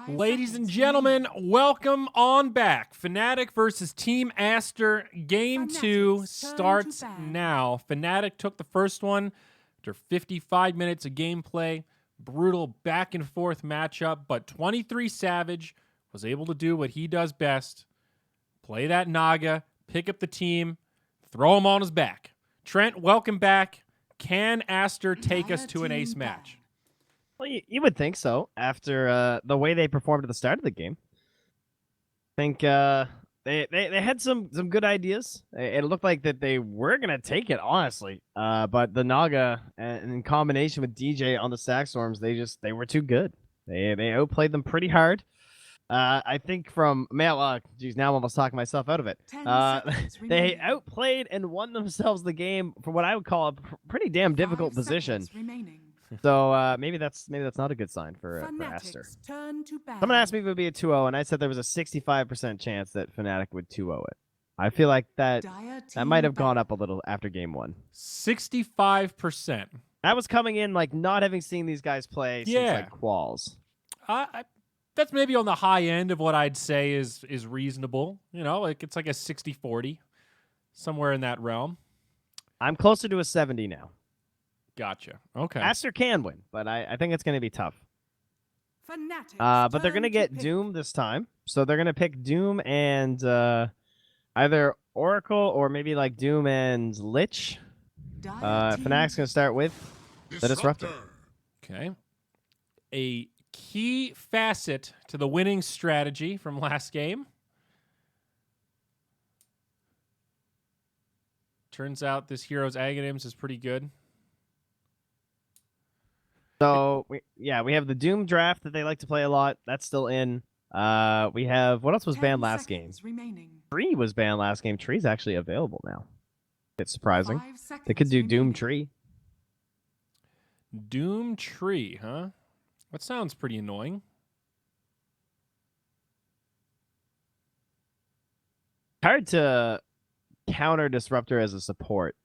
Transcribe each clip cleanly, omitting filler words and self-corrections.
Ladies and gentlemen, welcome on back. Fnatic versus Team Aster. Game 2 starts now. Fnatic took the first one after 55 minutes of gameplay. Brutal back and forth matchup, but 23 Savage was able to do what he does best. Play that Naga, pick up the team, throw him on his back. Trent, welcome back. Can Aster take us to an ace match? Well, you would think so after the way they performed at the start of the game. I think they had some good ideas. It looked like that they were gonna take it, honestly. But the Naga in combination with DJ on the Stack Storms, they were too good. They outplayed them pretty hard. I think from geez, now I'm almost talking myself out of it. They outplayed and won themselves the game for what I would call a pretty damn difficult position. So maybe that's not a good sign for Aster. Someone asked me if it would be a 2-0, and I said there was a 65% chance that Fnatic would 2-0 it. I feel like that might have gone up a little after game 1. 65%. That was coming in like not having seen these guys play since like Quals. That's maybe on the high end of what I'd say is reasonable. You know, like it's like a 60-40, somewhere in that realm. I'm closer to a 70 now. Gotcha. Okay. Aster can win, but I think it's going to be tough. But they're going to get Doom this time. So they're going to pick Doom and either Oracle or maybe like Doom and Lich. Fnatic's going to start with the Disruptor. Okay. A key facet to the winning strategy from last game. Turns out this hero's Aghanims is pretty good. So, we have the Doom draft that they like to play a lot. That's still in. We have... What else was banned last game? Tree was banned last game. Tree's actually available now. It's surprising. They could do Doom Tree. Doom Tree, huh? That sounds pretty annoying. Hard to counter Disruptor as a support.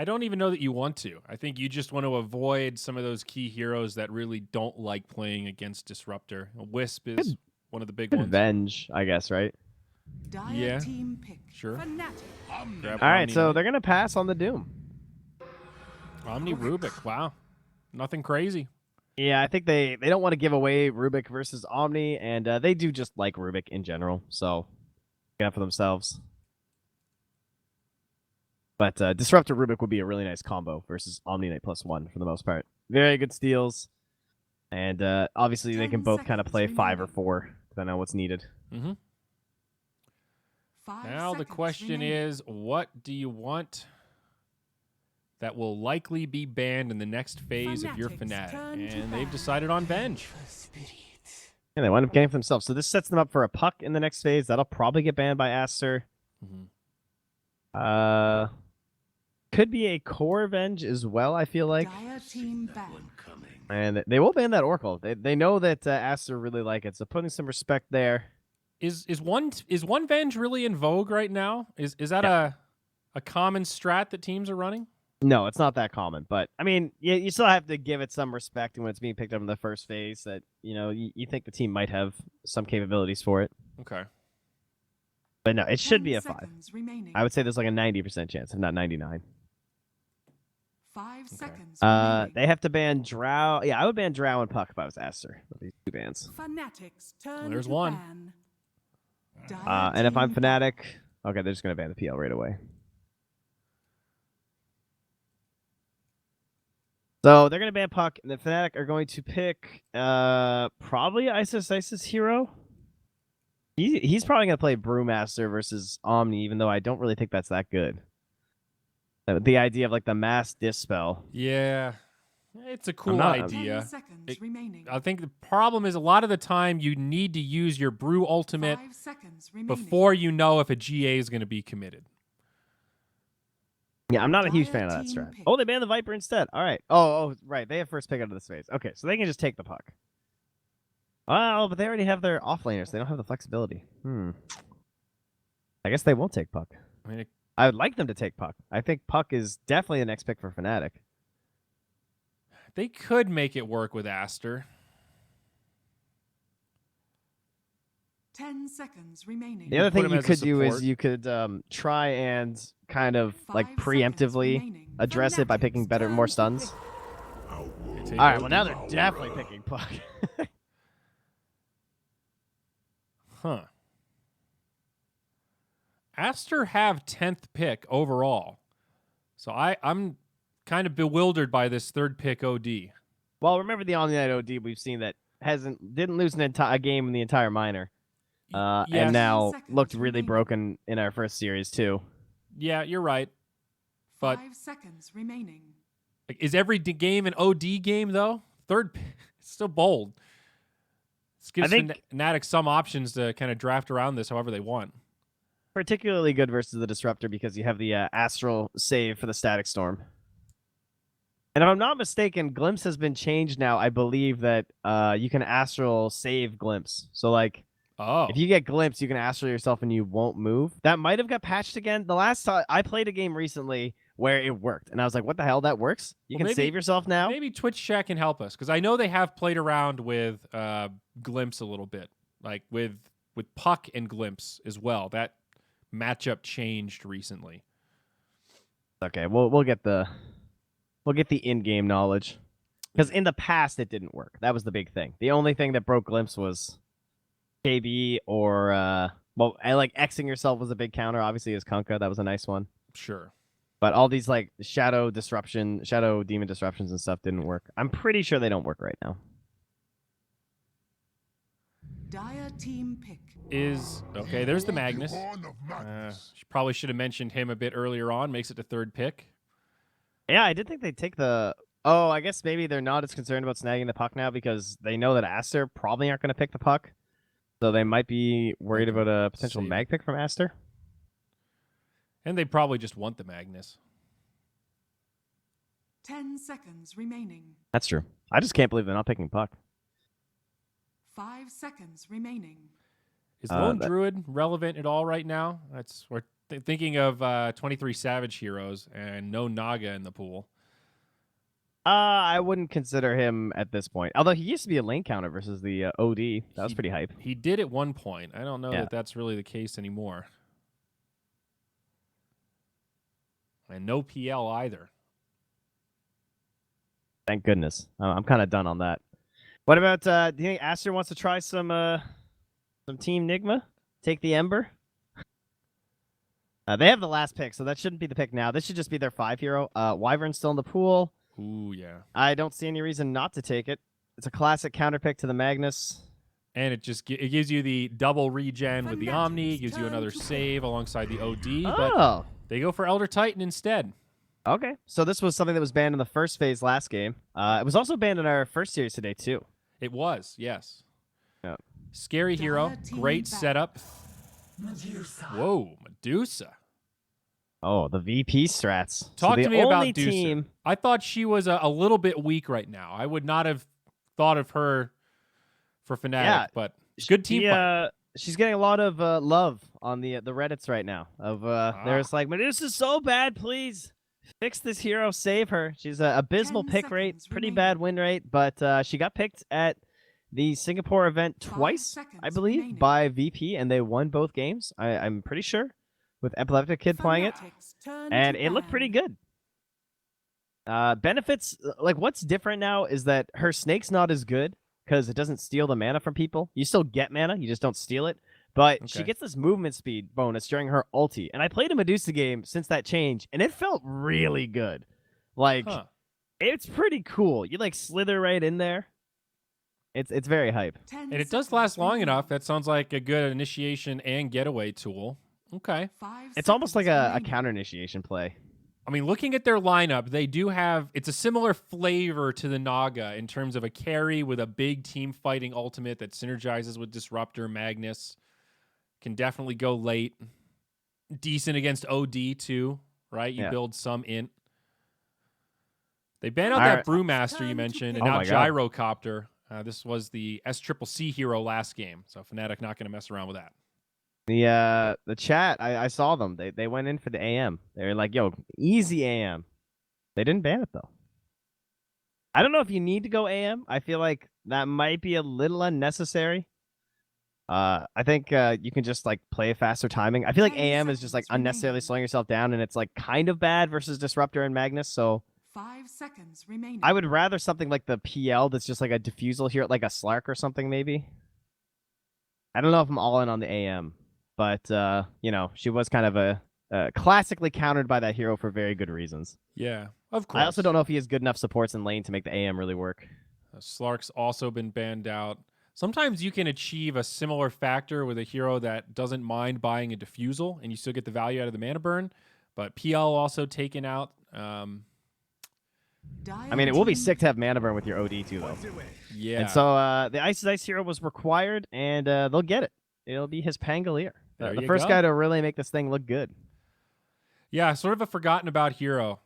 I don't even know that you want to. I think you just want to avoid some of those key heroes that really don't like playing against Disruptor. Wisp is one of the big ones. Venge, I guess, right? Yeah, sure. All right, so they're going to pass on the Doom. Omni Rubik, wow. Nothing crazy. Yeah, I think they don't want to give away Rubik versus Omni, and they do just like Rubik in general, so look out for themselves. But Disruptor Rubik would be a really nice combo versus Omni Knight +1 for the most part. Very good steals. And obviously they can both kind of play 5 or 4, depending on what's needed. Mm-hmm. Now the question is, what do you want that will likely be banned in the next phase of your Fnatic? And they've decided on Venge. And they wind up getting for themselves. So this sets them up for a Puck in the next phase. That'll probably get banned by Aster. Mm-hmm. Could be a core Venge as well, I feel like. And they will ban that Oracle. They know that Aster really like it, so putting some respect there. Is one Venge really in vogue right now? Is that a common strat that teams are running? No, it's not that common, but I mean, you still have to give it some respect when it's being picked up in the first phase. That you think the team might have some capabilities for it. Okay. But no, it should be a 5. I would say there's like a 90% chance, if not 99. 5 seconds. They have to ban Drow. Yeah, I would ban Drow and Puck if I was Aster. These 2 bans. Well, there's one. And if I'm Fnatic, okay, they're just gonna ban the PL right away. So they're gonna ban Puck, and the Fnatic are going to pick probably Isis hero. He's probably gonna play Brewmaster versus Omni, even though I don't really think that's that good. The idea of like the mass dispel. Yeah, it's a cool idea. I think the problem is a lot of the time you need to use your Brew ultimate before you know if a GA is going to be committed. Yeah, I'm not a huge fan of that strat. Oh, they banned the Viper instead. All right. Oh, right. They have first pick out of this phase. Okay, so they can just take the Puck. Oh, but they already have their offlaners. They don't have the flexibility. I guess they won't take Puck. I mean, I would like them to take Puck. I think Puck is definitely the next pick for Fnatic. They could make it work with Aster. 10 seconds remaining. The other put thing him you as a could do is support. you could try and kind of like 5 seconds preemptively remaining. address it by picking Fnatic's more turn to stuns. They take All right, well OD. now they're definitely picking Puck. Huh. Aster have 10th pick overall. So I'm kind of bewildered by this third pick OD. Well, remember the on-the-night OD we've seen that didn't lose a game in the entire minor, Yes. and now 10 looked seconds really remaining. broken in our first series too. Yeah, you're right. But 5 seconds remaining. like, is every game an OD game though? Third pick, it's still bold. This gives think- Fnatic some options to kind of draft around this however they want. Particularly good versus the Disruptor because you have the Astral save for the Static Storm. And if I'm not mistaken, Glimpse has been changed now. I believe that you can Astral save Glimpse. So like, Oh, if you get Glimpse, you can Astral yourself and you won't move. That might have got patched again. The last time I played a game recently where it worked, and I was like, "What the hell? That works? You Well, can maybe- save yourself now." maybe Twitch chat can help us because I know they have played around with Glimpse a little bit, like with Puck and Glimpse as well. That matchup changed recently. Okay, we'll get the in-game knowledge because in the past it didn't work. That was the big thing. The only thing that broke Glimpse was KB or I like Xing yourself was a big counter. Obviously, is Kunkka. That was a nice one. Sure. But all these like shadow demon disruptions and stuff didn't work. I'm pretty sure they don't work right now. Dire team pick. Is okay. There's the Magnus. Probably should have mentioned him a bit earlier on. Makes it to third pick. Yeah, I did think they'd take the. Oh, I guess maybe they're not as concerned about snagging the puck now because they know that Aster probably aren't going to pick the puck. So they might be worried about a potential Save. mag pick from Aster. And they probably just want the Magnus. 10 seconds remaining. That's true. I just can't believe they're not picking puck. 5 seconds remaining. Is Lone Druid relevant at all right now? We're thinking of 23 Savage heroes and no Naga in the pool. I wouldn't consider him at this point. Although he used to be a lane counter versus the OD. That was pretty hype. He did at one point. I don't know Yeah. that that's really the case anymore. And no PL either. Thank goodness. I'm kind of done on that. What about, do you think Aster wants to try some Team Nigma? Take the Ember? They have the last pick, so that shouldn't be the pick now. This should just be their 5 hero. Wyvern's still in the pool. Ooh, yeah. I don't see any reason not to take it. It's a classic counter pick to the Magnus. And it just it gives you the double regen with the Omni, gives you another turn to save alongside the OD, but Oh, they go for Elder Titan instead. okay. So this was something that was banned in the first phase last game. It was also banned in our first series today, too. It was, yes. Yeah. Scary hero, Team great back. setup. Whoa, Medusa. Oh, the VP strats. Talk so the to me only about Dusa. team. I thought she was a little bit weak right now. I would not have thought of her for Fnatic, Yeah, but good team fight. She's getting a lot of love on the Reddits right now. There's like, Medusa's so bad, please fix this hero, save her. She's a abysmal 10 pick rate, seconds pretty remaining. bad win rate, but she got picked at the Singapore event 5 twice, seconds I believe, remaining. by VP, and they won both games. I'm pretty sure, with Epileptic Kid playing it, Fnatic's turn and to it looked pretty ban. good. Benefits, like what's different now is that her snake's not as good because it doesn't steal the mana from people. You still get mana, you just don't steal it. But she Okay. gets this movement speed bonus during her ulti. And I played a Medusa game since that change, and it felt really good. Like, Huh. it's pretty cool. You like slither right in there. It's very hype. 10 And it does seconds last long remaining. enough. That sounds like a good initiation and getaway tool. Okay. 5 It's almost like seconds a remaining. counter initiation play. I mean, looking at their lineup, they do have it's a similar flavor to the Naga in terms of a carry with a big team fighting ultimate that synergizes with Disruptor, Magnus. Can definitely go late. Decent against OD too, right? You Yeah. build some int. They banned out All that right. Brewmaster you mentioned, and Oh now my God. Gyrocopter. This was the SCCC hero last game, so Fnatic not going to mess around with that. The chat, I saw them. They went in for the AM. They were like, yo, easy AM. They didn't ban it though. I don't know if you need to go AM. I feel like that might be a little unnecessary. I think you can just like play faster timing. I feel like 10 AM is just like seconds unnecessarily remaining. slowing yourself down, and it's like kind of bad versus Disruptor and Magnus. So 5 seconds remaining. I would rather something like the PL that's just like a diffusal here, like a Slark or something maybe. I don't know if I'm all in on the AM, but you know, she was kind of a classically countered by that hero for very good reasons. Yeah, of course. I also don't know if he has good enough supports in lane to make the AM really work. Slark's also been banned out. Sometimes you can achieve a similar factor with a hero that doesn't mind buying a diffusal, and you still get the value out of the mana burn. But PL also taken out. I mean, it will be sick to have mana burn with your OD too, though. Yeah. And so the Ice is Ice hero was required, and they'll get it. It'll be his Pangolier. There The you first go. guy to really make this thing look good. Yeah, sort of a forgotten about hero.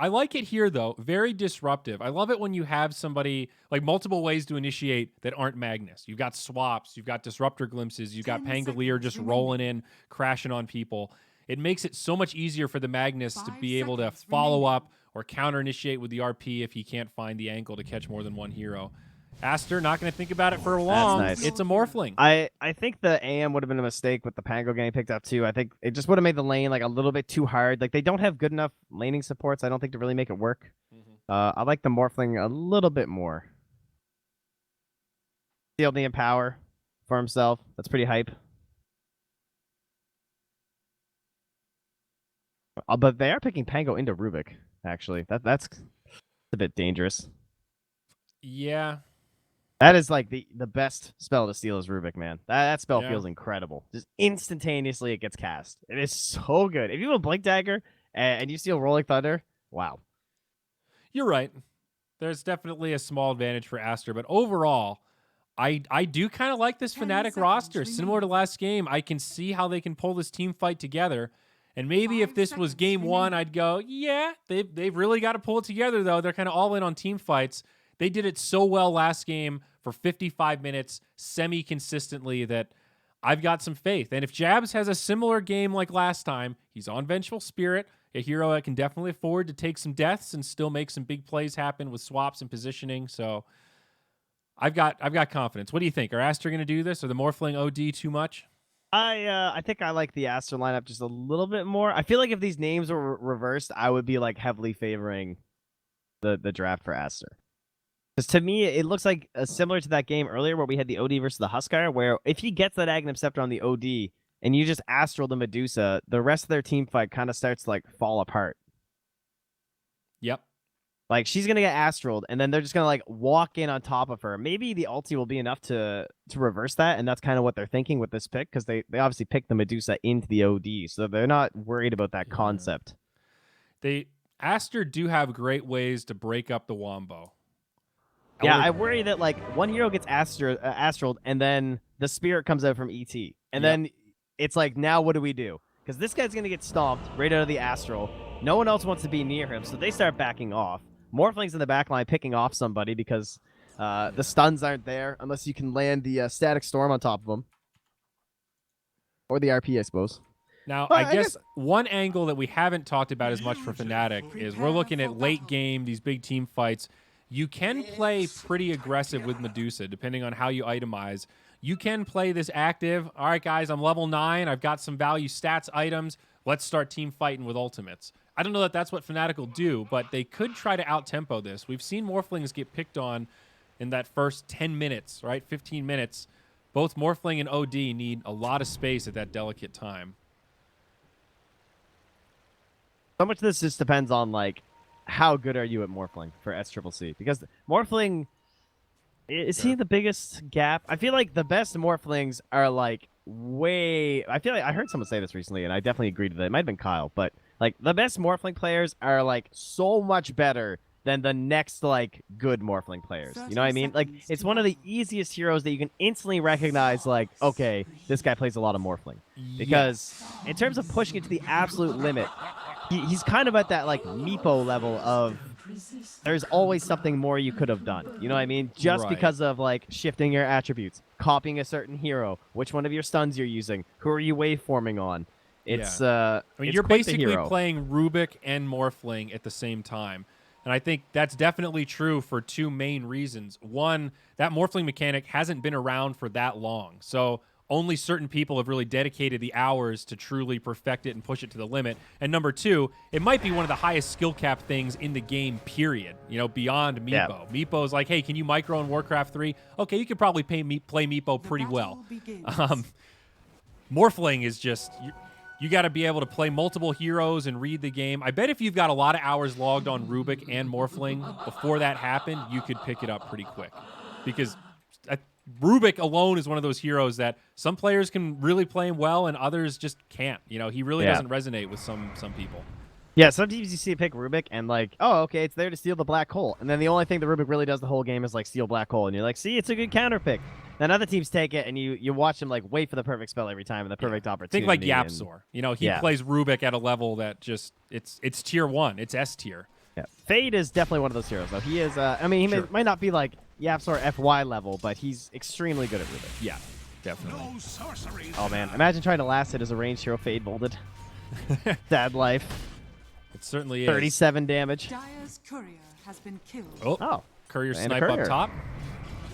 I like it here, though. Very disruptive. I love it when you have somebody, like multiple ways to initiate that aren't Magnus. You've got swaps, you've got disruptor glimpses, you've got 10 Pangolier seconds just remaining. rolling in, crashing on people. It makes it so much easier for the Magnus to 5 be able to seconds follow remaining. up or counter initiate with the RP if he can't find the angle to catch more than one hero. Aster, not going to think about it for long. nice. It's a Morphling. I think the AM would have been a mistake with the Pango getting picked up too. I think it just would have made the lane like a little bit too hard. Like they don't have good enough laning supports, I don't think, to really make it work. I like the Morphling a little bit more. Sealed the Empower for himself. That's pretty hype. But they are picking Pango into Rubik, actually. That's a bit dangerous. Yeah. That is like the best spell to steal is Rubik, man. That spell Yeah. feels incredible. Just instantaneously it gets cast. It is so good. If you have a Blink Dagger and you steal Rolling Thunder, wow. You're right. There's definitely a small advantage for Aster, but overall, I do kind of like this 10 Fnatic seconds roster. Similar to remaining. last game, I can see how they can pull this team fight together. And maybe if 5 this was seconds game one, remaining. I'd go, yeah, they've really got to pull it together, though. They're kind of all in on team fights. They did it so well last game for 55 minutes, semi-consistently, that I've got some faith. And if Jabs has a similar game like last time, he's on Vengeful Spirit, a hero that can definitely afford to take some deaths and still make some big plays happen with swaps and positioning. So I've got confidence. What do you think? Are Aster going to do this? Or the Morphling OD too much? I think I like the Aster lineup just a little bit more. I feel like if these names were reversed, I would be like heavily favoring the draft for Aster. Because to me, it looks like similar to that game earlier where we had the OD versus the Huskar, where if he gets that Aghanim Scepter on the OD and you just Astral the Medusa, the rest of their team fight kind of starts to like fall apart. Yep. Like she's gonna get astraled, and then they're just gonna like walk in on top of her. Maybe the ulti will be enough to reverse that, and that's kind of what they're thinking with this pick, because they obviously picked the Medusa into the OD, so they're not worried about that concept. Aster do have great ways to break up the Wombo. Yeah, I worry that like one hero gets astraled, and then the spirit comes out from ET, and then it's like, now what do we do? Because this guy's gonna get stomped right out of the astral. No one else wants to be near him, so they start backing off. Morphling's in the back line picking off somebody because the stuns aren't there unless you can land the Static Storm on top of them. Or the RP, I suppose. Now, Well, I guess one angle that we haven't talked about as much for Fnatic is we're looking at late game, these big team fights. You can play pretty aggressive with Medusa, depending on how you itemize. You can play this active. All right, guys, I'm level 9. I've got some value stats items. Let's start team fighting with ultimates. I don't know that that's what Fnatic will do, but they could try to out-tempo this. We've seen Morphlings get picked on in that first 10 minutes, right? 15 minutes. Both Morphling and OD need a lot of space at that delicate time. So much of this just depends on, like, how good are you at Morphling for SCCC? Because Morphling, is he the biggest gap? I feel like the best Morphlings are, like, way... I feel like I heard someone say this recently, and I definitely agreed with it. It might have been Kyle, but, like, the best Morphling players are, like, so much better than the next, like, good Morphling players. You know what I mean? Like, it's one of the easiest heroes that you can instantly recognize, like, okay, this guy plays a lot of Morphling. Because in terms of pushing it to the absolute limit, he's kind of at that, like, Meepo level of there's always something more you could have done. You know what I mean? Just Right. because of, like, shifting your attributes, copying a certain hero, which one of your stuns you're using, who are you waveforming on. It's, I mean, it's you're quite the basically hero. playing Rubik and Morphling at the same time. And I think that's definitely true for two main reasons. One, that morphling mechanic hasn't been around for that long. So only certain people have really dedicated the hours to truly perfect it and push it to the limit. And number two, it might be one of the highest skill cap things in the game, period. You know, beyond Meepo. Yeah. Meepo is like, hey, can you micro in Warcraft 3? Okay, you could probably play Meepo pretty well. Morphling is just... You got to be able to play multiple heroes and read the game. I bet if you've got a lot of hours logged on Rubik and Morphling before that happened, you could pick it up pretty quick. Because Rubik alone is one of those heroes that some players can really play him well and others just can't. You know, he really doesn't resonate with some people. Yeah, sometimes you see a pick Rubik and like, oh, okay, it's there to steal the black hole. And then the only thing the Rubik really does the whole game is like steal black hole. And you're like, see, it's a good counter pick. Then other teams take it and you watch them like wait for the perfect spell every time and the perfect opportunity. Think like Yapsor. You know, he plays Rubik at a level that just, it's tier 1. It's S tier. Yeah. Fade is definitely one of those heroes, though. He is, I mean, he might not be like Yapsor FY level, but he's extremely good at Rubik. Yeah, definitely. Oh, man. Imagine trying to last it as a ranged hero Fade molded. Sad life. It certainly is. 37 damage. Dire's courier has been killed. Oh. Courier And snipe up top.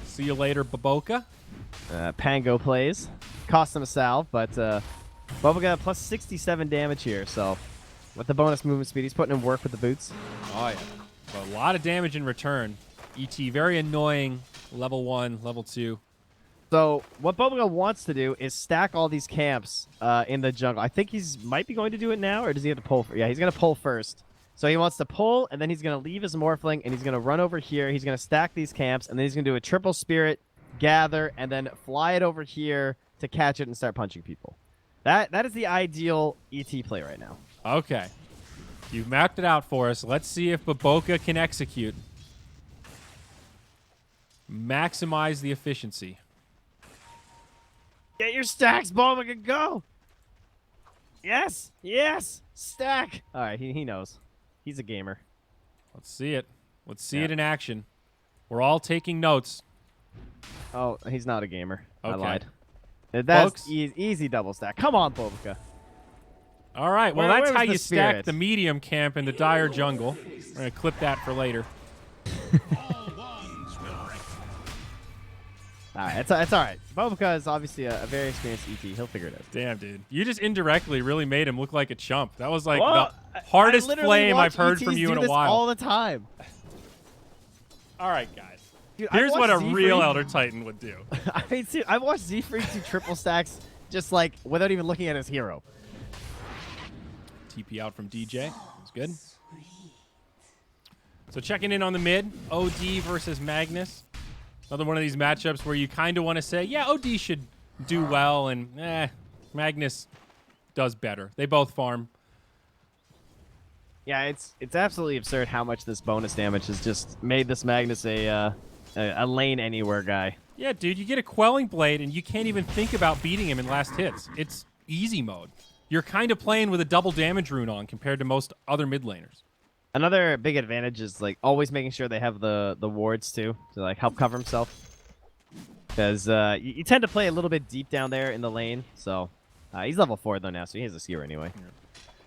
See you later, Baboka. Pango plays. Cost him a salve, but Boba got plus 67 damage here, so with the bonus movement speed, he's putting in work with the boots. Oh, yeah. So a lot of damage in return. ET, very annoying. Level 1, level 2. So what Boba wants to do is stack all these camps in the jungle. I think he's might be going to do it now, or does he have to pull? Yeah, he's going to pull first. So he wants to pull, and then he's going to leave his Morphling, and he's going to run over here. He's going to stack these camps, and then he's going to do a triple spirit, gather, and then fly it over here to catch it and start punching people. That is the ideal ET play right now. Okay. You've mapped it out for us. Let's see if Baboka can execute. Maximize the efficiency. Get your stacks, Boba, go! Yes! Yes! Stack! All right, he knows. He's a gamer. Let's see it. Let's see it in action. We're all taking notes. Oh, he's not a gamer. I Okay. lied. That's Folks. easy double stack. Come on, Bobica. All right. Well, Where that's was how the you stack spirit? the medium camp in the dire jungle. We're going to clip that for later. All right, it's all right. Bobica is obviously a very experienced ET. He'll figure it out. Damn, dude. You just indirectly really made him look like a chump. That was like Whoa, the hardest I literally flame watch I've heard from ETs you do in a this while. all the time. All right, guys. Dude, I Here's what a watched real Z-Freak- Elder Titan would do. I mean, see, I watched Z-Freak do triple stacks just like without even looking at his hero. TP out from DJ. That's good. So checking in on the mid. OD versus Magnus. Another one of these matchups where you kind of want to say, yeah, OD should do well, and Magnus does better. They both farm. Yeah, it's absolutely absurd how much this bonus damage has just made this Magnus a lane anywhere guy. Yeah, dude, you get a Quelling Blade, and you can't even think about beating him in last hits. It's easy mode. You're kind of playing with a double damage rune on compared to most other mid laners. Another big advantage is like always making sure they have the wards too to like help cover himself. Because you tend to play a little bit deep down there in the lane. So he's level 4 though now, so he has a seer anyway. Yeah.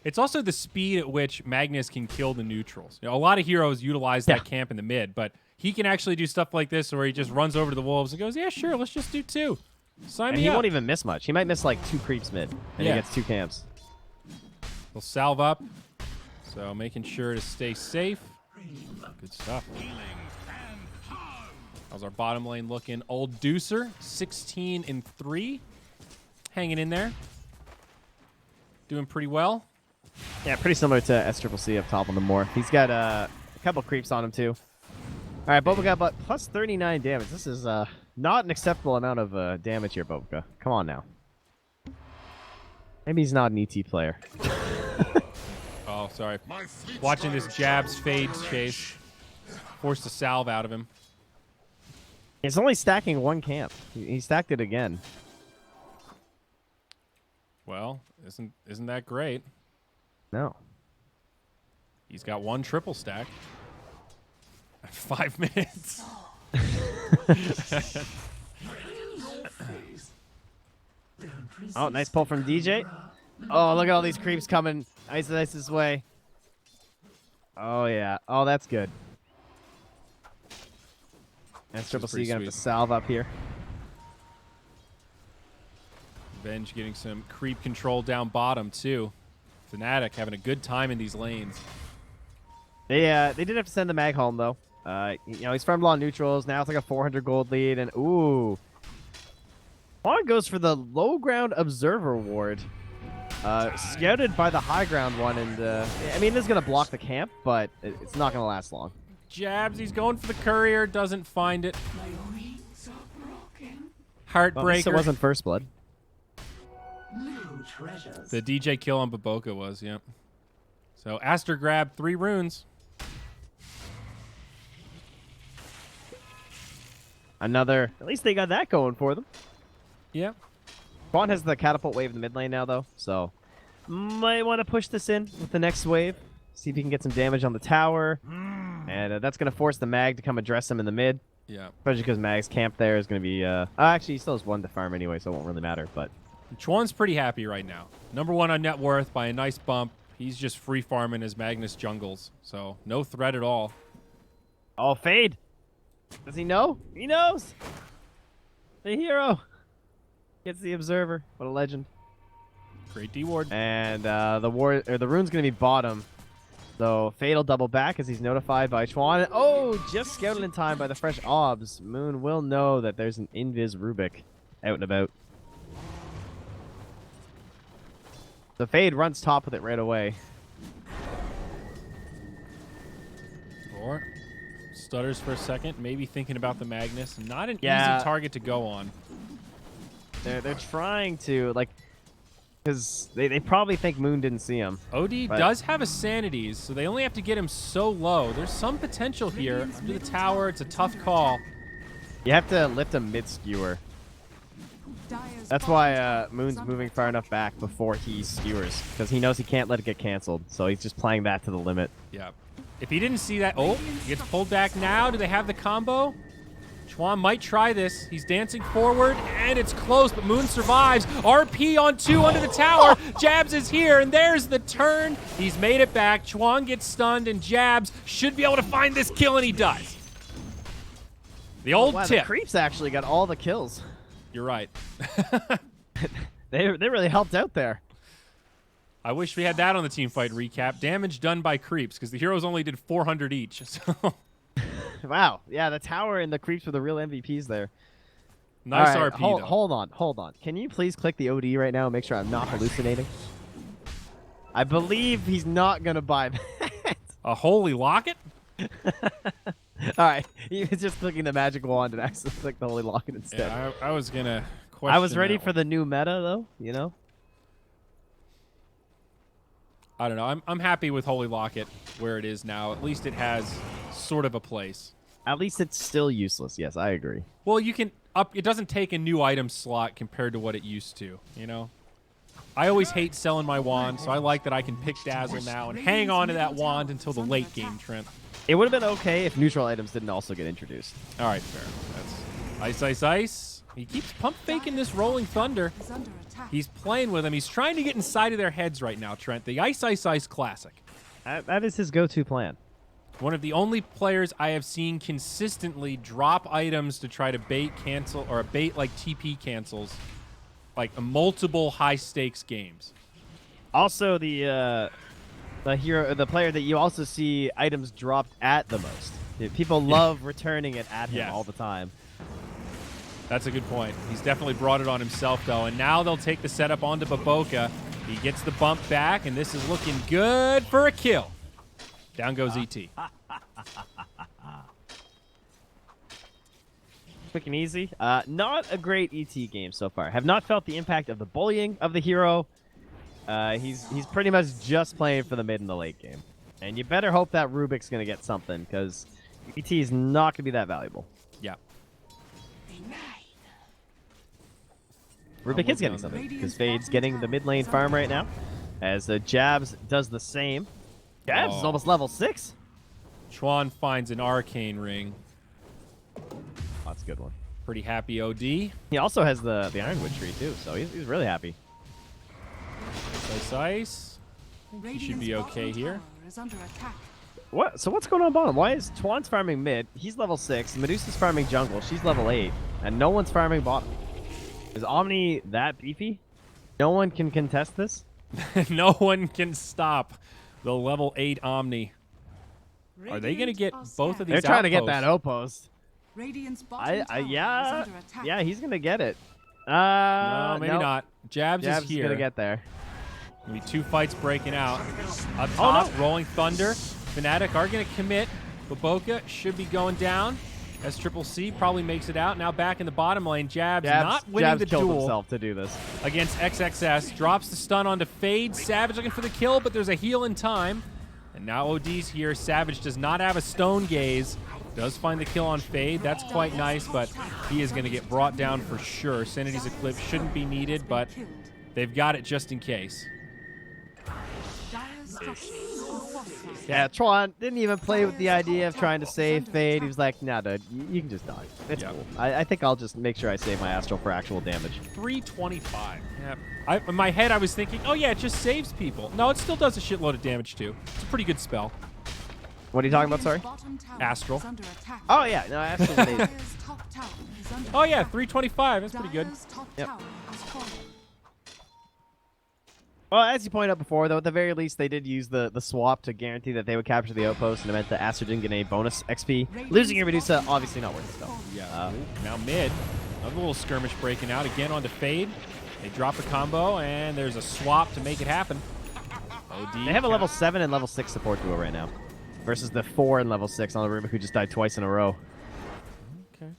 It's also the speed at which Magnus can kill the neutrals. You know, a lot of heroes utilize that camp in the mid, but he can actually do stuff like this where he just runs over to the wolves and goes, yeah, sure, let's just do 2. Sign And me he up. won't even miss much. He might miss like 2 creeps mid, and Yeah. he gets 2 camps. He'll salve up. So making sure to stay safe. Good stuff. How's our bottom lane looking? Old Deucer, 16-3. Hanging in there. Doing pretty well. Yeah, pretty similar to SCCC up top on the Morph. He's got a couple creeps on him too. All right, Bobica, but plus 39 damage. This is not an acceptable amount of damage here, Bobica. Come on now. Maybe he's not an ET player. Oh, sorry. Watching this jabs fades chase. Forced a salve out of him. He's only stacking 1 camp. He stacked it again. Well, isn't that great? No. He's got 1 triple stack. 5 minutes. Oh, nice pull from DJ. Oh, look at all these creeps coming. Ice this way. Oh, yeah. Oh, that's good. And This is Triple C pretty going to have sweet. to salve up here. Venge getting some creep control down bottom, too. Fnatic having a good time in these lanes. They did have to send the mag home, though. He's farmed a lot of neutrals. Now it's like a 400 gold lead. And, ooh. Juan goes for the low ground observer ward. Scouted by the high ground one. And, I mean, this is going to block the camp, but it's not going to last long. Jabs, he's going for the courier, doesn't find it. Heartbreaker. Well, at least it wasn't first blood. The DJ kill on Baboka was, yep. So Aster grabbed 3 runes. Another. At least they got that going for them. Yep. Juan has the catapult wave in the mid lane now, though, so might want to push this in with the next wave. See if he can get some damage on the tower. And that's going to force the mag to come address him in the mid. Yeah. Especially because mag's camp there is going to be... actually, he still has 1 to farm anyway, so it won't really matter, but... Chuan's pretty happy right now. #1 on net worth by a nice bump. He's just free farming as Magnus jungles, so no threat at all. Oh, Fade! Does he know? He knows! The hero! Gets the observer. What a legend. Great D ward. And the rune's going to be bottom. So Fade will double back as he's notified by Chuan. Oh, just scouted in time by the fresh obs. Moon will know that there's an Invis Rubik out and about. So Fade runs top with it right away. Or stutters for a second, maybe thinking about the Magnus. Not an Yeah. easy target to go on. They're trying to, like, because they probably think Moon didn't see him. OD does have a Sanities, so they only have to get him so low. There's some potential here. Under the tower, it's a tough call. You have to lift him mid-skewer. That's why Moon's moving far enough back before he skewers, because he knows he can't let it get canceled, so he's just playing that to the limit. Yeah. If he didn't see that... Oh, he gets pulled back now. Do they have the combo? Chuan might try this. He's dancing forward, and it's close, but Moon survives. RP on 2 under the tower. Jabs is here, and there's the turn. He's made it back. Chuan gets stunned, and Jabs should be able to find this kill, and he does. The old Wow, tip. the creeps actually got all the kills. You're right. They really helped out there. I wish we had that on the team fight recap. Damage done by creeps, because the heroes only did 400 each. So Wow. Yeah, the tower and the creeps were the real MVPs there. nice All right, RP, though. Hold on. Can you please click the OD right now and make sure I'm not hallucinating? I believe he's not going to buy that. A holy locket? All right. He was just clicking the magic wand and actually clicked the holy locket instead. Yeah, I was going to question I was ready that for one. the new meta, though, you know? I don't know. I'm happy with Holy Locket where it is now. At least it has sort of a place. At least it's still useless. Yes, I agree. Well, you can up. It doesn't take a new item slot compared to what it used to. You know, I always hate selling my wand, so I like that I can pick Dazzle now and hang on to that wand until the late game, Trent. It would have been okay if neutral items didn't also get introduced. All right, fair. That's ice, ice, ice. He keeps pump faking this Rolling Thunder. Is under attack. He's playing with him. He's trying to get inside of their heads right now, Trent. The ice, ice, ice classic. That is his go-to plan. One of the only players I have seen consistently drop items to try to bait cancel or bait like TP cancels, like multiple high stakes games. Also, the player that you also see items dropped at the most. People love returning it at him Yes. all the time. That's a good point. He's definitely brought it on himself, though. And now they'll take the setup onto Baboka. He gets the bump back, and this is looking good for a kill. Down goes ET. Quick and easy. Not a great ET game so far. Have not felt the impact of the bullying of the hero. He's pretty much just playing for the mid and the late game. And you better hope that Rubik's going to get something, because ET is not going to be that valuable. Yeah. Rubik is getting something, because Fade's getting the mid lane farm right now, as Jabs does the same. Jabs is almost level 6. Chuan finds an arcane ring. Oh, that's a good one. Pretty happy OD. He also has the Ironwood tree, too, so he's really happy. Ice, ice. He should be okay here. Is under attack. What? So what's going on bottom? Why is Twan's farming mid? He's level 6. Medusa's farming jungle. She's level 8. And no one's farming bottom. Is Omni that beefy? No one can contest this? No one can stop the level 8 Omni. Are they going to get both of these They're trying to get outposts? that outpost. Radiant's bottom tower is Yeah. under attack. Yeah, he's going to get it. No, maybe nope. not. Jabs Jabs is is here. going to get there. Gonna be 2 fights breaking out. Up Oh, top, no. Rolling Thunder. Fnatic are going to commit. Baboka should be going down. As Triple C probably makes it out. Now back in the bottom lane. Jabs not winning Jabs the killed duel himself to do this. against XXS. Drops the stun onto Fade. Savage looking for the kill, but there's a heal in time. And now OD's here. Savage does not have a stone gaze. Does find the kill on Fade. That's quite nice, but he is going to get brought down for sure. Sanity's Eclipse shouldn't be needed, but they've got it just in case. Dire's structures are fortified. Yeah, Tron didn't even play with the idea of trying to save Fade. He was like, nah, dude, you can just die. It's Yeah. cool. I think I'll just make sure I save my Astral for actual damage. 325. Yeah. In my head, I was thinking, oh yeah, it just saves people. No, it still does a shitload of damage too. It's a pretty good spell. What are you talking about, sorry? Radiant's bottom tower Astral. is under attack. Oh, yeah, no, Astral's amazing. Dire's top tower is under Oh yeah, attack. 325. That's pretty good. Dire's top Yep. tower has fallen. Well, as you pointed out before, though, at the very least, they did use the swap to guarantee that they would capture the outpost, and it meant that Aster didn't get any bonus XP. Losing your Medusa, obviously not worth it, though. Yeah. Now mid, another little skirmish breaking out again onto Fade. They drop a combo, and there's a swap to make it happen. OD. They have a level 7 and level 6 support duo right now, versus the 4 and level 6 on the Rubik who just died twice in a row. Okay.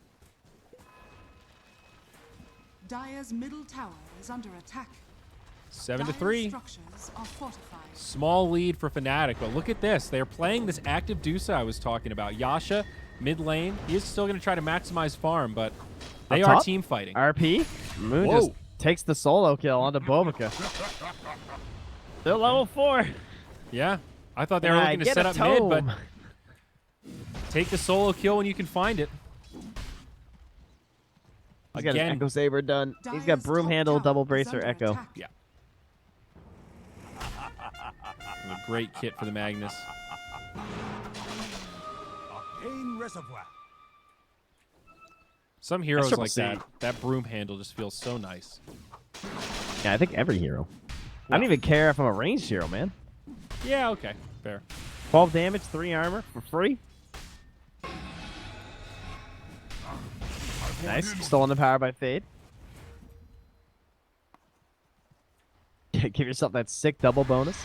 Dire's middle tower is under attack. 7 to Dire's 3. structures are fortified. Small lead for Fnatic, but look at this. They're playing this active Dusa I was talking about. Yasha, mid lane. He is still going to try to maximize farm, but they Up are top? team fighting. RP, Moon Whoa. just takes the solo kill onto Bobica. They're level 4. Yeah. I thought they were Yeah, looking to get set a up mid, but tome. take the solo kill when you can find it. He's got his Again. Echo Saber done. He's got Dire's Broom top Handle, tower Double is Bracer, under Echo. attack. Yeah. A great kit for the Magnus. Arcane Reservoir. Some heroes Triple like C. that broom handle just feels so nice. Yeah, I think every hero. I don't even care if I'm a ranged hero, man. Yeah, okay. Fair. 12 damage, 3 armor for free. Nice. Stolen the power by Fade. Give yourself that sick double bonus.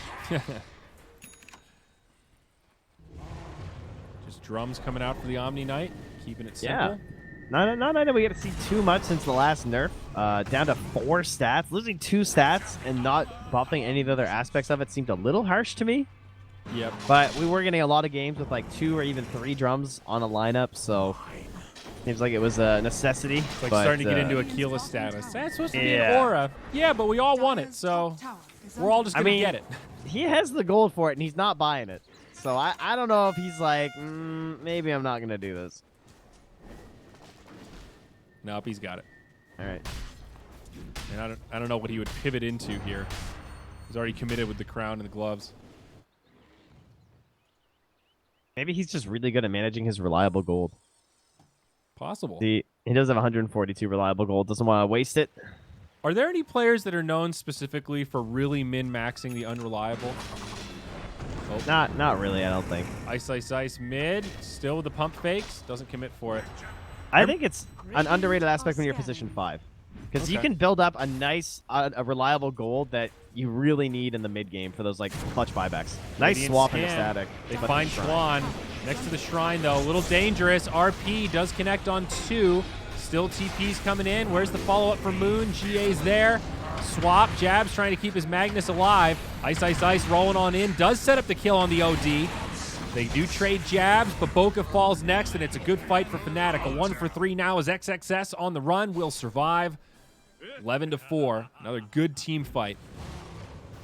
Just drums coming out for the Omni Knight, keeping it simple. Yeah. Not I know we get to see too much since the last nerf. Down to 4 stats. Losing 2 stats and not buffing any of the other aspects of it seemed a little harsh to me. Yep. But we were getting a lot of games with like 2 or even 3 drums on a lineup, so seems like it was a necessity. It's like but, starting to get into Aquila status. That's supposed to be an Yeah. aura. Yeah, but we all want it, Dire's so top tower is we're all under just I going to mean, get it. He has the gold for it, and he's not buying it. So I don't know if he's like, maybe I'm not going to do this. Nope, he's got it. All right. And I don't know what he would pivot into here. He's already committed with the crown and the gloves. Maybe he's just really good at managing his reliable gold. Possible. He does have 142 reliable gold. Doesn't want to waste it. Are there any players that are known specifically for really min-maxing the unreliable? Oh, Not really, I don't think. Ice, ice, ice, mid. Still with the pump fakes. Doesn't commit for it. I think it's an underrated aspect when you're position 5. Because you Okay. can build up a nice, a reliable gold that you really need in the mid game for those like clutch buybacks. Nice Radiant's swap into hand. static. They but find the shrine. Chuan next to the shrine, though. A little dangerous. RP does connect on 2. Still TP's coming in. Where's the follow-up for Moon? GA's there. Swap. Jabs trying to keep his Magnus alive. Ice, ice, ice rolling on in. Does set up the kill on the OD. They do trade jabs, but Boca falls next, and it's a good fight for Fnatic. A 1 for 3 now as XXS on the run will survive. 11 to 4. Another good team fight.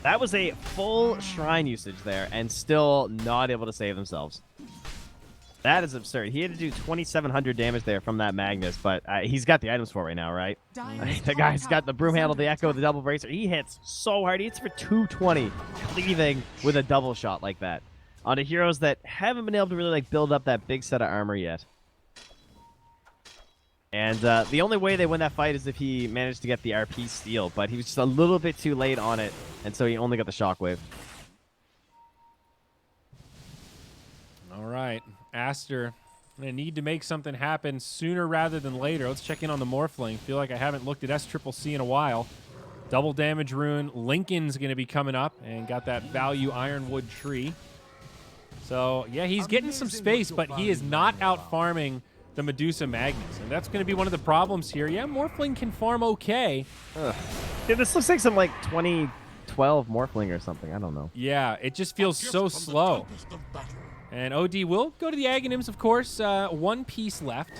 That was a full shrine usage there, and still not able to save themselves. That is absurd. He had to do 2,700 damage there from that Magnus, but he's got the items for it right now, right? Dire's The top guy's tower got the broom is handle, under the echo, the attack. double bracer. He hits so hard. He hits for 220, cleaving with a double shot like that. onto heroes that haven't been able to really like build up that big set of armor yet. And the only way they win that fight is if he managed to get the RP steal, but he was just a little bit too late on it, and so he only got the shockwave. All right, Aster, gonna need to make something happen sooner rather than later. Let's check in on the Morphling. Feel like I haven't looked at SCCC in a while. Double damage rune. Lincoln's gonna be coming up and got that value Ironwood tree. So yeah, he's getting some space, but he is not out farming the Medusa Magnus, and that's gonna be one of the problems here. Yeah, Morphling can farm okay. Dude, this looks like some like 2012 Morphling or something. I don't know. Yeah, it just feels so slow. And OD will go to the Aghanims, of course. One piece left.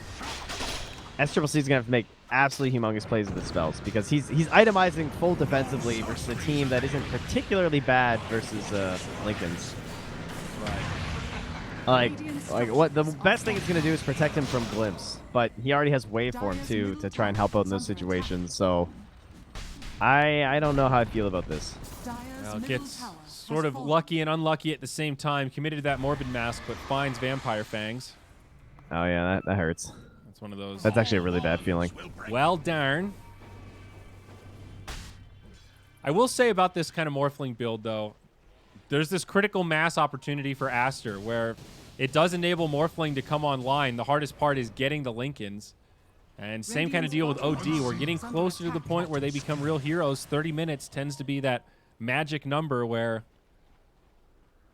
SCCC is gonna have to make absolutely humongous plays with the spells because he's itemizing full defensively versus a team that isn't particularly bad versus Lincoln's. Like what the best thing it's gonna do is protect him from Glimpse, but he already has waveform too to try and help out in those situations. So I don't know how I feel about this. Well, gets sort of lucky and unlucky at the same time. Committed to that Morbid Mask, but finds Vampire Fangs. Oh yeah, that hurts. That's one of those. That's actually a really bad feeling. Well, darn. I will say about this kind of Morphling build, though, there's this critical mass opportunity for Aster where it does enable Morphling to come online. The hardest part is getting the Lincolns. And same kind of deal with OD. We're getting closer to the point where they become real heroes. 30 minutes tends to be that magic number where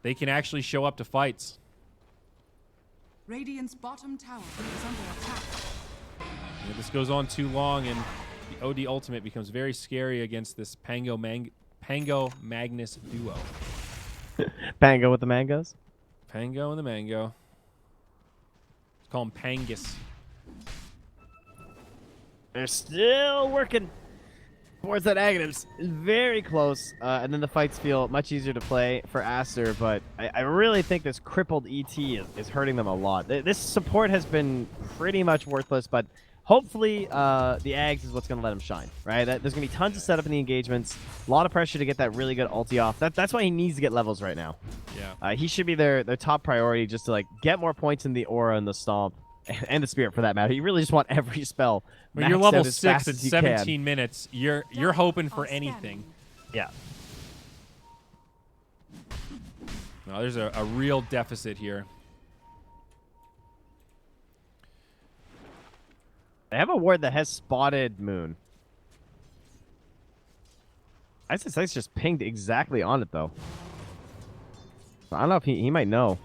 they can actually show up to fights. Radiant's bottom tower is under attack. Yeah, this goes on too long, and the OD ultimate becomes very scary against this Pango Magnus duo. Pango with the mangoes? Pango and the Mango. Let's call him Pangus. They're still working towards that Aghanims. Very close. And then the fights feel much easier to play for Aster, but I really think this crippled ET is hurting them a lot. This support has been pretty much worthless, but hopefully the Ags is what's going to let him shine, right? There's going to be tons of setup in the engagements, a lot of pressure to get that really good ulti off. That's why he needs to get levels right now. Yeah. He should be their top priority just to like get more points in the aura and the stomp. And the spirit, for that matter. You really just want every spell. When you're level 6 at 17 minutes, you're hoping for anything. Yeah. No, there's a real deficit here. They have a ward that has spotted Moon. ISIS just pinged exactly on it, though. I don't know if he might know.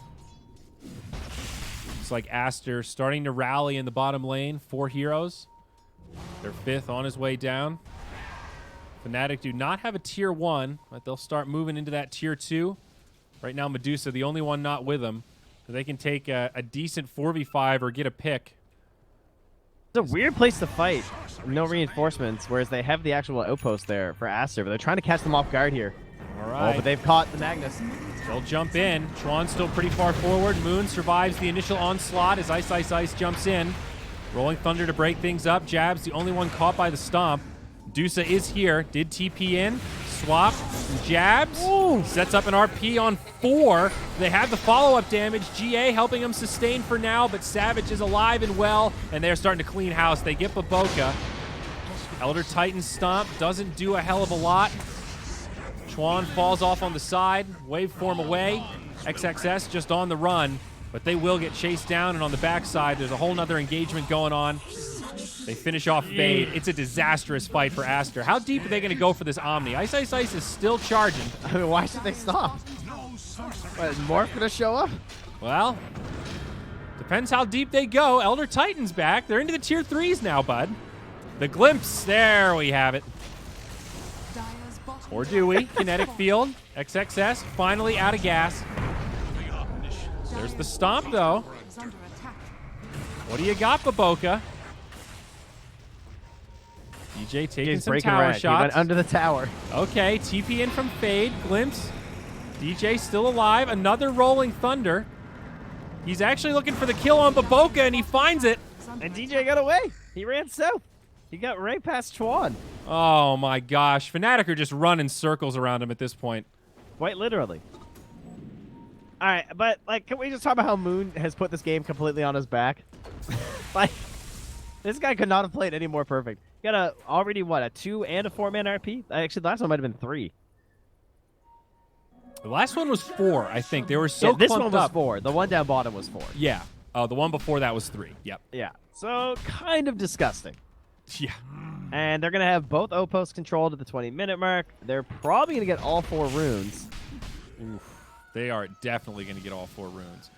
Like Aster starting to rally in the bottom lane. 4 heroes. Their 5th on his way down. Fnatic do not have a tier 1, but they'll start moving into that tier 2. Right now, Medusa, the only one not with them. So they can take a decent 4v5 or get a pick. It's a weird place to fight. No reinforcements, whereas they have the actual outpost there for Aster, but they're trying to catch them off guard here. All right. Oh, but they've caught the Magnus. They'll jump in. Chuan's still pretty far forward. Moon survives the initial onslaught as Ice jumps in. Rolling Thunder to break things up. Jab's the only one caught by the stomp. Dusa is here. Did TP in. Swap. Jabs. Ooh. Sets up an RP on 4. They have the follow-up damage. GA helping them sustain for now, but Savage is alive and well, and they're starting to clean house. They get Baboka. Elder Titan stomp doesn't do a hell of a lot. Chuan falls off on the side, waveform away. XXS just on the run, but they will get chased down, and on the backside, there's a whole nother engagement going on. They finish off Fade. It's a disastrous fight for Aster. How deep are they going to go for this Omni? Ice is still charging. I mean, why should they stop? What, is Morph going to show up? Well, depends how deep they go. Elder Titan's back. They're into the tier 3s now, bud. The Glimpse. There we have it. Or do we? Kinetic Field. XXS finally out of gas. There's the stomp, though. What do you got, Baboka? DJ taking some tower shots. He went under the tower. Okay, TP in from Fade. Glimpse. DJ still alive. Another Rolling Thunder. He's actually looking for the kill on Baboka, and he finds it. And DJ got away. He ran south. He got right past Chuan. Oh, my gosh. Fnatic are just running circles around him at this point. Quite literally. All right, but like, can we just talk about how Moon has put this game completely on his back? Like, this guy could not have played any more perfect. He got a 2 and a 4-man RP. Actually, the last one might have been 3. The last one was 4, I think. They were so yeah, this clumped one was up. 4. The one down bottom was 4. Yeah. The one before that was 3. Yep. Yeah. So kind of disgusting. Yeah. And they're gonna have both outposts controlled at the 20-minute mark. They're probably gonna get all 4 runes. Oof. They are definitely going to get all 4 runes.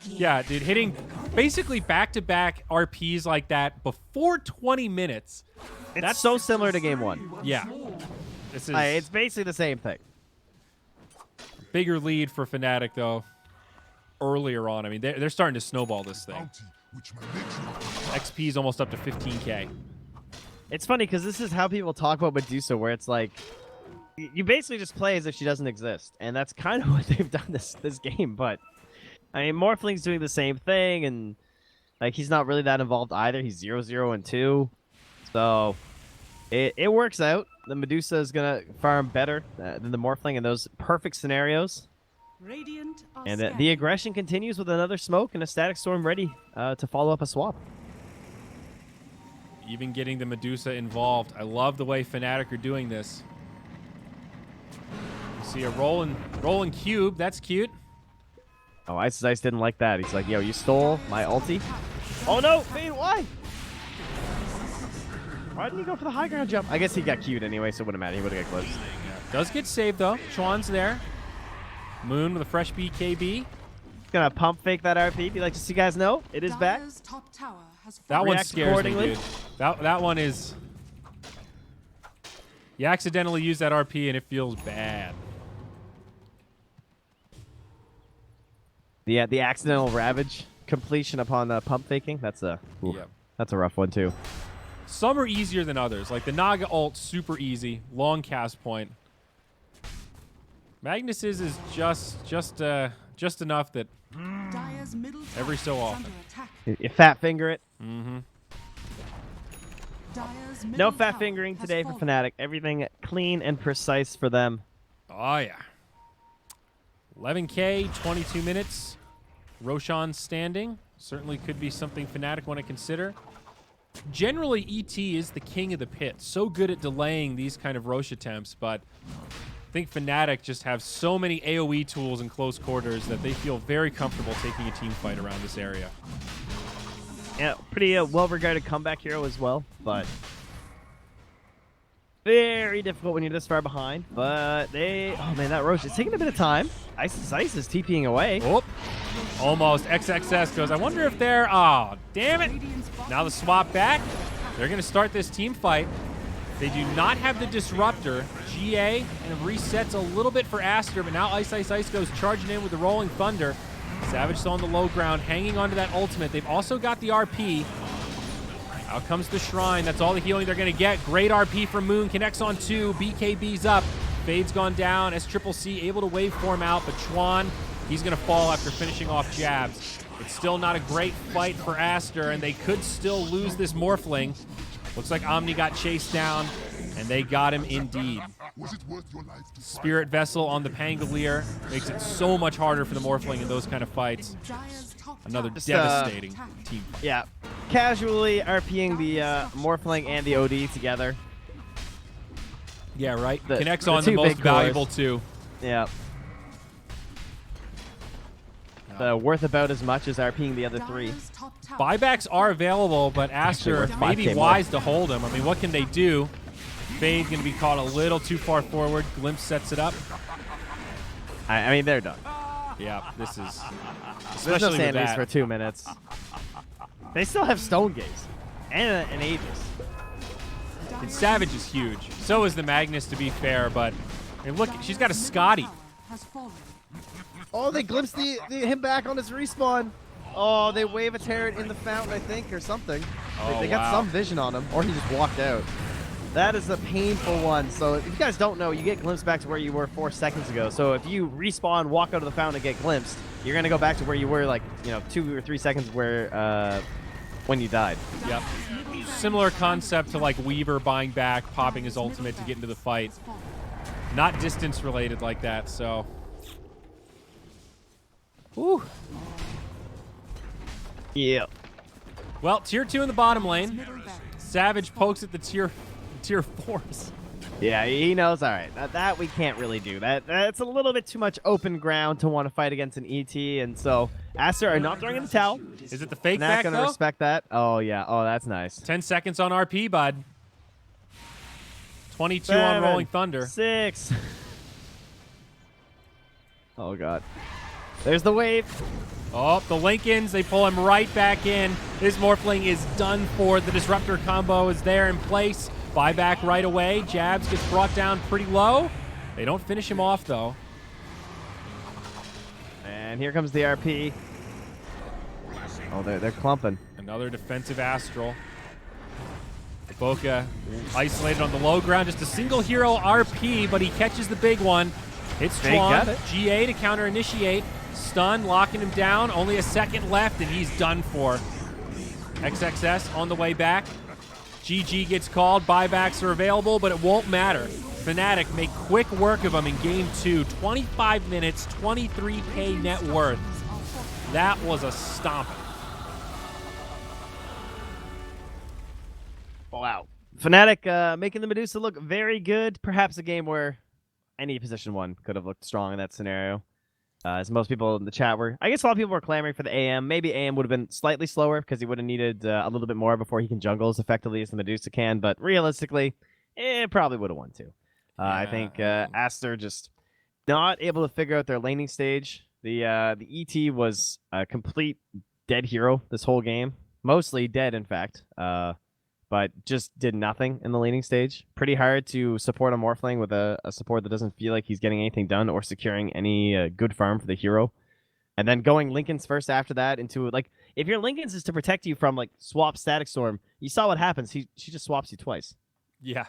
Yeah, dude, hitting basically back-to-back RPs like that before 20 minutes. That's so similar to game 1. Yeah. This is It's basically the same thing. bigger lead for Fnatic, though, earlier on. I mean, they're starting to snowball this thing. XP is almost up to 15K. It's funny because this is how people talk about Medusa, where it's like, you basically just play as if she doesn't exist, and that's kind of what they've done this game. But I mean, Morphling's doing the same thing, and like he's not really that involved either. He's 0, 0, and 2, so it works out. The Medusa is gonna farm better than the Morphling in those perfect scenarios, Radiant are and scanning. the aggression continues with another smoke and a static storm ready to follow up a swap. Even getting the Medusa involved. I love the way Fnatic are doing this. You see a rolling cube. That's cute. Oh, Ice didn't like that. He's like, yo, you stole my ulti. Oh no, Fade, why? Why didn't he go for the high ground jump? I guess he got queued anyway, so it wouldn't matter. He would have got close. Does get saved, though. Chuan's there. Moon with a fresh BKB. He's gonna pump fake that RP. Be like, just so you guys know, it is back. Dire's top tower has That fallen. one React scares me, accordingly. dude. That one is... You accidentally use that RP, and it feels bad. The accidental ravage completion upon pump faking. That's a Yep. that's a rough one too. Some are easier than others. Like the Naga ult, super easy. Long cast point. Magnus's is just enough that Dire's middle every tower so is often. under attack. You fat finger it. Dire's No middle fat tower fingering has today for fallen. Fnatic. Everything clean and precise for them. Oh, yeah. 11K, 22 minutes. Roshan standing. Certainly could be something Fnatic want to consider. Generally, ET is the king of the pit. So good at delaying these kind of Rosh attempts, but I think Fnatic just have so many AoE tools in close quarters that they feel very comfortable taking a team fight around this area. Yeah, pretty well-regarded comeback hero as well, but very difficult when you're this far behind. But oh man, that Roche is taking a bit of time. Ice is TPing away. Oh, almost. XXS goes, I wonder if they're... Oh, damn it. Now the swap back. They're going to start this team fight. They do not have the Disruptor. GA and resets a little bit for Aster, but now Ice goes charging in with the Rolling Thunder. Savage still on the low ground, hanging onto that ultimate. They've also got the RP. Out comes the Shrine. That's all the healing they're going to get. Great RP from Moon. Connects on 2. BKB's up. Fade's gone down. SCCC able to waveform out, but Chuan, he's going to fall after finishing off jabs. It's still not a great fight for Aster, and they could still lose this Morphling. Looks like Omni got chased down, and they got him indeed. Spirit Vessel on the Pangolier makes it so much harder for the Morphling in those kind of fights. Dire's top Another tower devastating team. Yeah, casually RPing the Morphling and the OD together. Yeah, right. The- Connects the on the two most big cores. valuable two. Yeah. Worth about as much as RPing the other 3. Dire's top tower Buybacks are available, but Aster worth may be 5K more. wise to hold him. I mean, what can they do? Fade's going to be caught a little too far forward. Glimpse sets it up. I mean, they're done. Yeah, this is... There's no Especially with sandwiches that. for 2 minutes. They still have Stone Gaze and an Aegis. And Savage is huge. So is the Magnus, to be fair, but... I mean, look, she's got a Scotty. has fallen. Oh, they glimpsed him back on his respawn. Oh, they wave a turret in the fountain, I think, or something. Oh, they got wow. some vision on him, or he just walked out. That is a painful one. So if you guys don't know, you get glimpsed back to where you were 4 seconds ago. So if you respawn, walk out of the fountain, and get glimpsed, you're gonna go back to where you were, like 2 or 3 seconds where when you died. Yep. Similar concept to like Weaver buying back, popping his ultimate to get into the fight. Not distance related like that, so... Ooh. Yeah. Well, tier 2 in the bottom lane. Middle barracks. Savage pokes at the tier 4s. Yeah, he knows. All right, that we can't really do. That's a little bit too much open ground to want to fight against an ET, and so Aster are not throwing in the towel. Is it the fake Not back, gonna though? respect that. Oh yeah. Oh, that's nice. 10 seconds on RP, bud. 22 7, on Rolling Thunder. 6. Oh god. There's the wave. Oh, the Lincolns, they pull him right back in. This Morphling is done for. The Disruptor combo is there in place. Buyback right away. Jabs gets brought down pretty low. They don't finish him off, though. And here comes the RP. Oh, they're clumping. Another defensive Astral. Boca isolated on the low ground. Just a single hero RP, but he catches the big one. Hits They got Tron. it. GA to counter initiate. Stun, locking him down. Only a second left, and he's done for. XXS on the way back. GG gets called. Buybacks are available, but it won't matter. Fnatic make quick work of him in game 2. 25 minutes, 23k net worth. That was a stomping. Wow. Fnatic making the Medusa look very good. Perhaps a game where any position 1 could have looked strong in that scenario. As most people in the chat were, I guess a lot of people were clamoring for the AM. Maybe AM would have been slightly slower because he would have needed a little bit more before he can jungle as effectively as the Medusa can. But realistically, it probably would have won too. I think Aster just not able to figure out their laning stage. The ET was a complete dead hero this whole game, mostly dead in fact. But just did nothing in the laning stage. Pretty hard to support a Morphling with a support that doesn't feel like he's getting anything done or securing any good farm for the hero. And then going Lincoln's first after that into, like, if your Lincoln's is to protect you from, like, swap Static Storm, you saw what happens. She just swaps you twice. Yeah.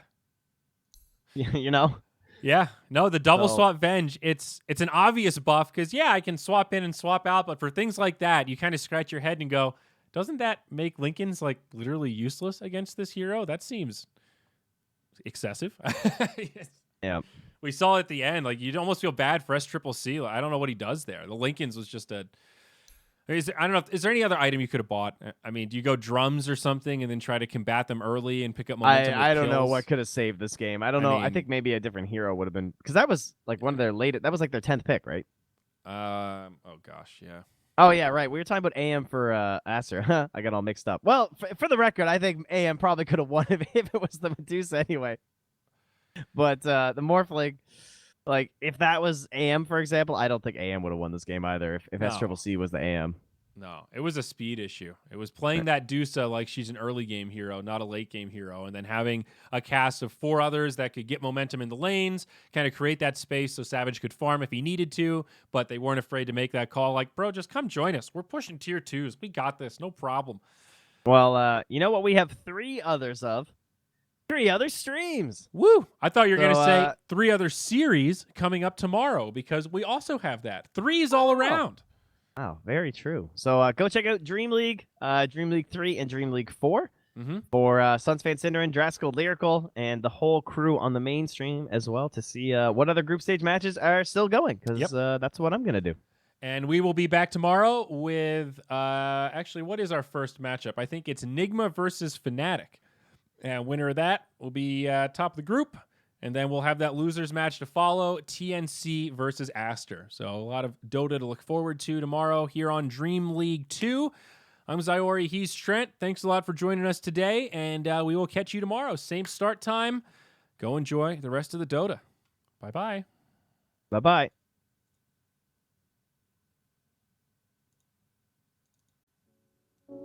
You know? Yeah. No, the double So- swap Venge, it's an obvious buff because, yeah, I can swap in and swap out. But for things like that, you kind of scratch your head and go, doesn't that make Lincoln's like literally useless against this hero? That seems excessive. Yeah. We saw at the end, like you'd almost feel bad for S-Triple-C. I don't know what he does there. The Lincoln's was just a. I don't know. Is there any other item you could have bought? I mean, do you go drums or something and then try to combat them early and pick up momentum? I with don't know kills? what could have saved this game. I don't I know. I mean- think maybe a different hero would have been, because that was like one of their latest. That was like their 10th pick, right? Oh gosh, yeah. Oh yeah, right. We were talking about AM for Aster. I got all mixed up. Well, for the record, I think AM probably could have won if it was the Medusa anyway. But the Morphling, like if that was AM, for example, I don't think AM would have won this game either. If No. S-Triple-C was the AM. No, it was a speed issue. It was playing that Dusa like she's an early game hero, not a late game hero, and then having a cast of 4 others that could get momentum in the lanes, kind of create that space so Savage could farm if he needed to, but they weren't afraid to make that call. Like, bro, just come join us. We're pushing tier 2s. We got this. No problem. Well, you know what? We have 3 others of 3 other streams. Woo! I thought you were going to So, say 3 other series coming up tomorrow because we also have that. 3s all around. Oh, very true. So go check out DreamLeague, DreamLeague 3 and DreamLeague 4 for Sunsfan Cinderin, Draskell, Lyrical, and the whole crew on the main stream as well to see what other group stage matches are still going, because that's what I'm going to do. And we will be back tomorrow with, actually, what is our first matchup? I think it's Enigma versus Fnatic. And winner of that will be top of the group. And then we'll have that losers match to follow, TNC versus Aster. So a lot of Dota to look forward to tomorrow here on Dream League 2. I'm Zyori, he's Trent. Thanks a lot for joining us today, and we will catch you tomorrow. Same start time. Go enjoy the rest of the Dota. Bye-bye. Bye-bye.